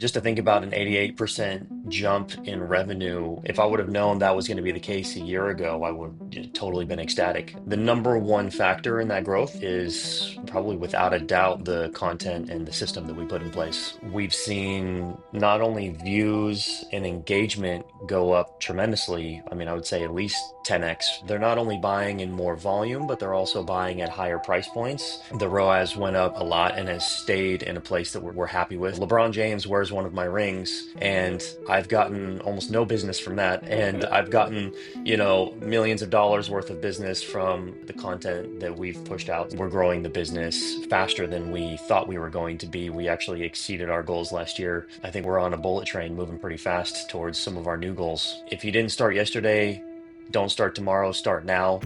Just to think about an 88% jump in revenue, if I would have known that was going to be the case a year ago, I would have totally been ecstatic. The number one factor in that growth is probably without a doubt the content and the system that we put in place. We've seen not only views and engagement go up tremendously, I mean, I would say at least 10x. They're not only buying in more volume, but they're also buying at higher price points. The ROAS went up a lot and has stayed in a place that we're happy with. LeBron James wears one of my rings, and I've gotten almost no business from that. And I've gotten, millions of dollars worth of business from the content that we've pushed out. We're growing the business faster than we thought we were going to be. We actually exceeded our goals last year. I think we're on a bullet train moving pretty fast towards some of our new goals. If you didn't start yesterday, don't start tomorrow, start now.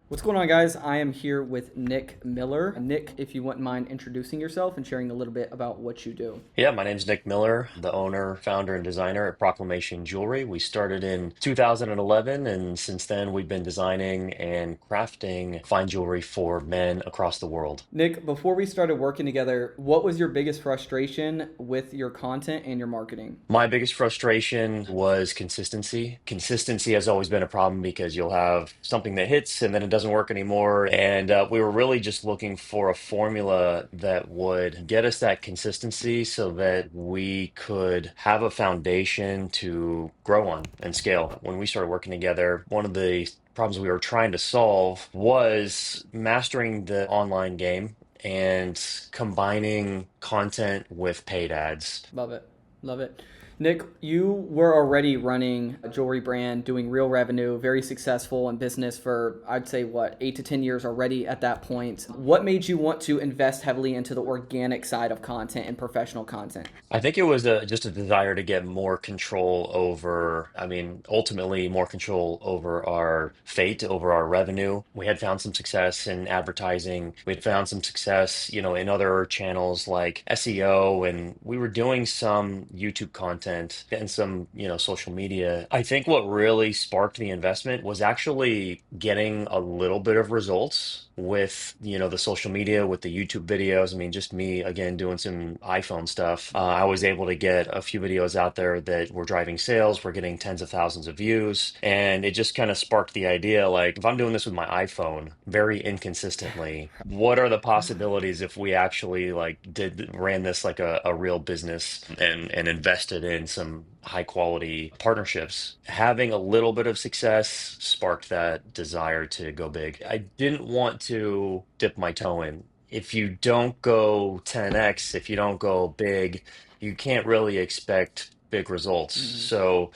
What's going on, guys? I am here with Nick Miller. Nick, if you wouldn't mind introducing yourself and sharing a little bit about what you do. Yeah, my name's Nick Miller, the owner, founder, and designer at Proclamation Jewelry. We started in 2011, and since then we've been designing and crafting fine jewelry for men across the world. Nick, before we started working together, what was your biggest frustration with your content and your marketing? My biggest frustration was consistency. Consistency has always been a problem because you'll have something that hits and then it doesn't work anymore. And we were really just looking for a formula that would get us that consistency so that we could have a foundation to grow on and scale. When we started working together, one of the problems we were trying to solve was mastering the online game and combining content with paid ads. Love it. Love it. Nick, you were already running a jewelry brand, doing real revenue, very successful in business for, I'd say, what, 8 to 10 years already at that point. What made you want to invest heavily into the organic side of content and professional content? I think it was just a desire to get more control over, I mean, ultimately more control over our fate, over our revenue. We had found some success in advertising. We had found some success, in other channels like SEO, and we were doing some YouTube content and some, social media. I think what really sparked the investment was actually getting a little bit of results with, the social media, with the YouTube videos. I mean, just me again doing some iPhone stuff. I was able to get a few videos out there that were driving sales. We're getting tens of thousands of views, and it just kind of sparked the idea, like, if I'm doing this with my iPhone very inconsistently, what are the possibilities if we actually like did ran this like a real business and invested in some high quality partnerships? Having a little bit of success sparked that desire to go big. I didn't want to dip my toe in. If you don't go 10x, if you don't go big, you can't really expect big results. Mhm. So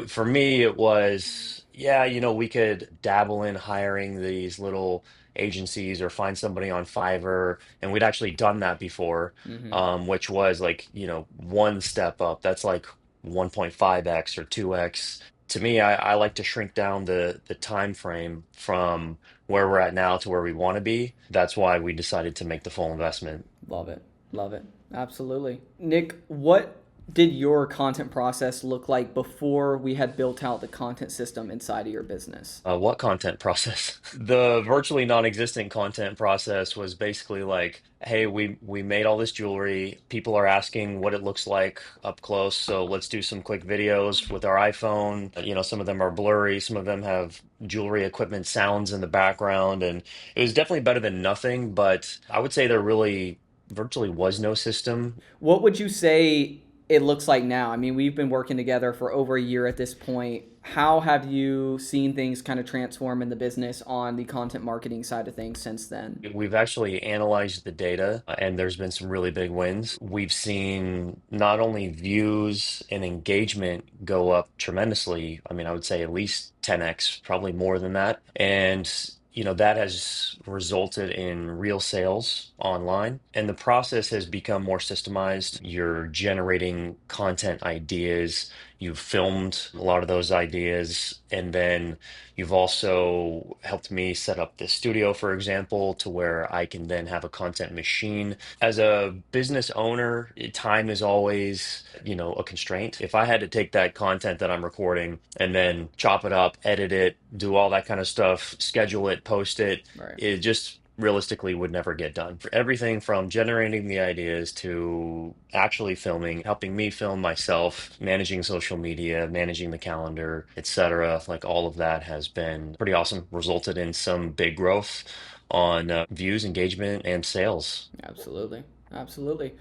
for me, it was, yeah, we could dabble in hiring these little agencies or find somebody on Fiverr. And we'd actually done that before, Mhm. which was like, one step up. That's like 1.5x or 2x. To me, I like to shrink down the time frame from where we're at now to where we want to be. That's why we decided to make the full investment. Love it. Love it. Absolutely. Nick, what did your content process look like before we had built out the content system inside of your business? What content process? The virtually non-existent content process was basically like, hey, we made all this jewelry. People are asking what it looks like up close, so let's do some quick videos with our iPhone. Some of them are blurry, some of them have jewelry equipment sounds in the background, and it was definitely better than nothing, but I would say there really virtually was no system. What would you say it looks like now? I mean, we've been working together for over a year at this point. How have you seen things kind of transform in the business on the content marketing side of things since then? We've actually analyzed the data, and there's been some really big wins. We've seen not only views and engagement go up tremendously. I mean, I would say at least 10x, probably more than that. And that has resulted in real sales online, and the process has become more systemized. You're generating content ideas, you've filmed a lot of those ideas, and then you've also helped me set up the studio, for example, to where I can then have a content machine. As a business owner, time is always, a constraint. If I had to take that content that I'm recording and then chop it up, edit it, do all that kind of stuff, schedule it, post it, Right. it just realistically would never get done. For everything from generating the ideas to actually filming, helping me film myself, managing social media, managing the calendar, etc. Like all of that has been pretty awesome, resulted in some big growth on views, engagement, and sales. Absolutely. Absolutely.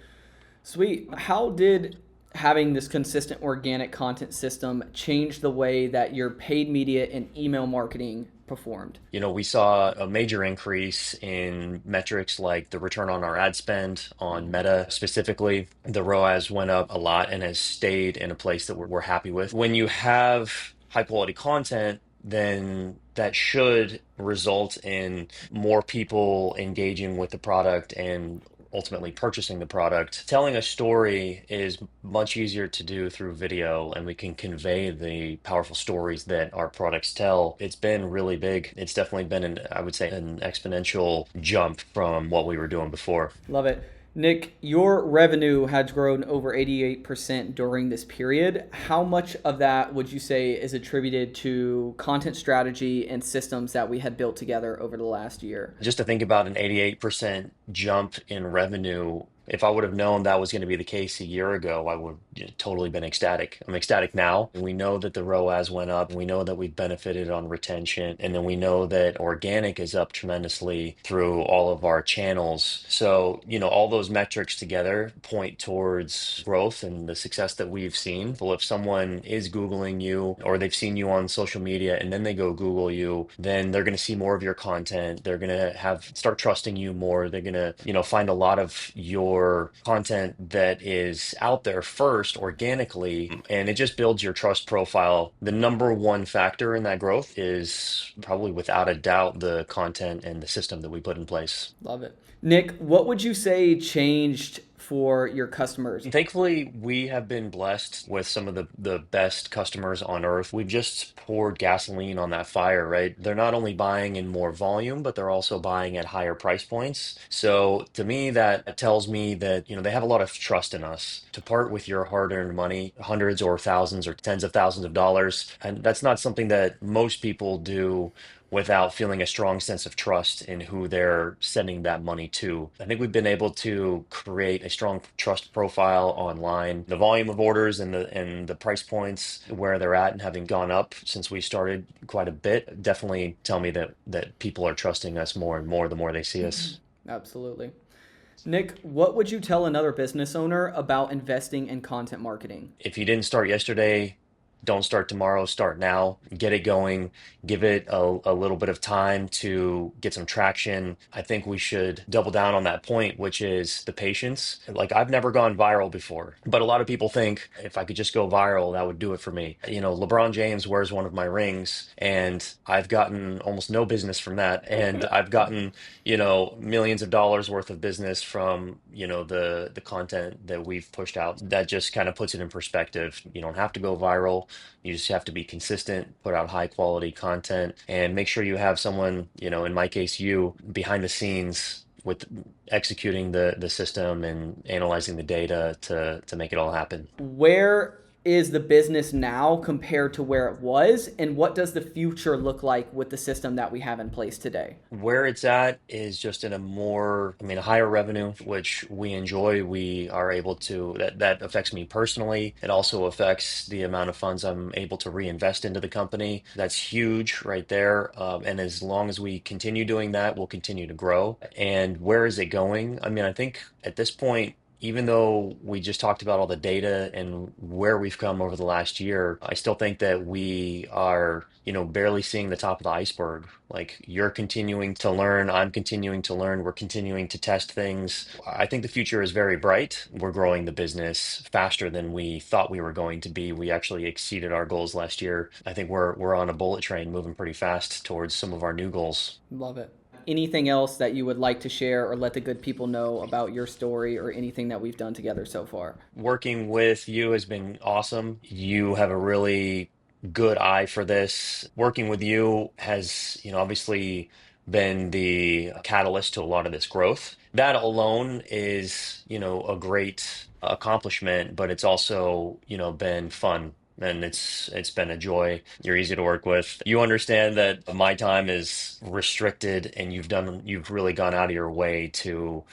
Sweet. How did having this consistent organic content system change the way that your paid media and email marketing performed? We saw a major increase in metrics like the return on our ad spend on Meta specifically. The ROAS went up a lot and has stayed in a place that we're happy with. When you have high quality content, then that should result in more people engaging with the product and ultimately purchasing the product. Telling a story is much easier to do through video, and we can convey the powerful stories that our products tell. It's been really big. It's definitely been I would say, an exponential jump from what we were doing before. Love it. Nick, your revenue has grown over 88% during this period. How much of that would you say is attributed to content strategy and systems that we had built together over the last year? Just to think about an 88% jump in revenue, if I would have known that was going to be the case a year ago, I would have totally been ecstatic. I'm ecstatic now. We know that the ROAS went up. We know that we've benefited on retention. And then we know that organic is up tremendously through all of our channels. So, all those metrics together point towards growth and the success that we've seen. Well, if someone is Googling you or they've seen you on social media and then they go Google you, then they're going to see more of your content. They're going to start trusting you more. They're going to, find a lot of your content that is out there first organically, and it just builds your trust profile. The number one factor in that growth is probably without a doubt the content and the system that we put in place. Love it. Nick, what would you say changed for your customers? Thankfully, we have been blessed with some of the best customers on earth. We've just poured gasoline on that fire, right? They're not only buying in more volume, but they're also buying at higher price points. So to me, that tells me that, they have a lot of trust in us to part with your hard-earned money, hundreds or thousands or tens of thousands of dollars. And that's not something that most people do without feeling a strong sense of trust in who they're sending that money to. I think we've been able to create a strong trust profile online. The volume of orders and the price points where they're at and having gone up since we started quite a bit definitely tell me that people are trusting us more and more the more they see us. Absolutely. Nick, what would you tell another business owner about investing in content marketing? If you didn't start yesterday, don't start tomorrow, start now, get it going, give it a little bit of time to get some traction. I think we should double down on that point, which is the patience. Like, I've never gone viral before, but a lot of people think if I could just go viral, that would do it for me. LeBron James wears one of my rings, and I've gotten almost no business from that. And I've gotten, millions of dollars worth of business from, the content that we've pushed out. That just kind of puts it in perspective. You don't have to go viral. You just have to be consistent, put out high quality content, and make sure you have someone, in my case, you behind the scenes with executing the system and analyzing the data to make it all happen. Where is the business now compared to where it was? And what does the future look like with the system that we have in place today? Where it's at is just in a higher revenue, which we enjoy. We are able to, that affects me personally. It also affects the amount of funds I'm able to reinvest into the company. That's huge right there. And as long as we continue doing that, we'll continue to grow. And where is it going? I think at this point, even though we just talked about all the data and where we've come over the last year, I still think that we are, barely seeing the top of the iceberg. Like, you're continuing to learn, I'm continuing to learn, we're continuing to test things. I think the future is very bright. We're growing the business faster than we thought we were going to be. We actually exceeded our goals last year. I think we're on a bullet train moving pretty fast towards some of our new goals. Love it. Anything else that you would like to share or let the good people know about your story or anything that we've done together so far? Working with you has been awesome. You have a really good eye for this. Working with you has, obviously been the catalyst to a lot of this growth. That alone is, a great accomplishment, but it's also, been fun. and it's been a joy. You're easy to work with. You understand that my time is restricted, and you've really gone out of your way to,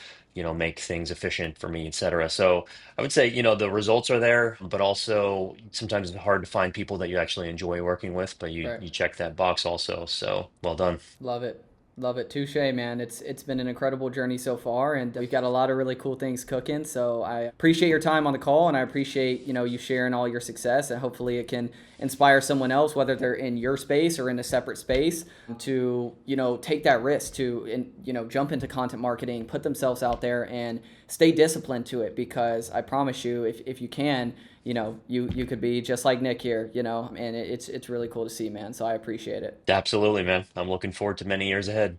make things efficient for me, et cetera. So I would say, the results are there, but also sometimes it's hard to find people that you actually enjoy working with, but you Right. you check that box also. So well done. Love it. Love it. Touche, man. It's been an incredible journey so far, and we've got a lot of really cool things cooking. So I appreciate your time on the call, and I appreciate, you sharing all your success, and hopefully it can inspire someone else, whether they're in your space or in a separate space, to, take that risk to, jump into content marketing, put themselves out there, and stay disciplined to it. Because I promise you, if you can, you could be just like Nick here, and it's really cool to see, man. So I appreciate it. Absolutely, man. I'm looking forward to many years ahead.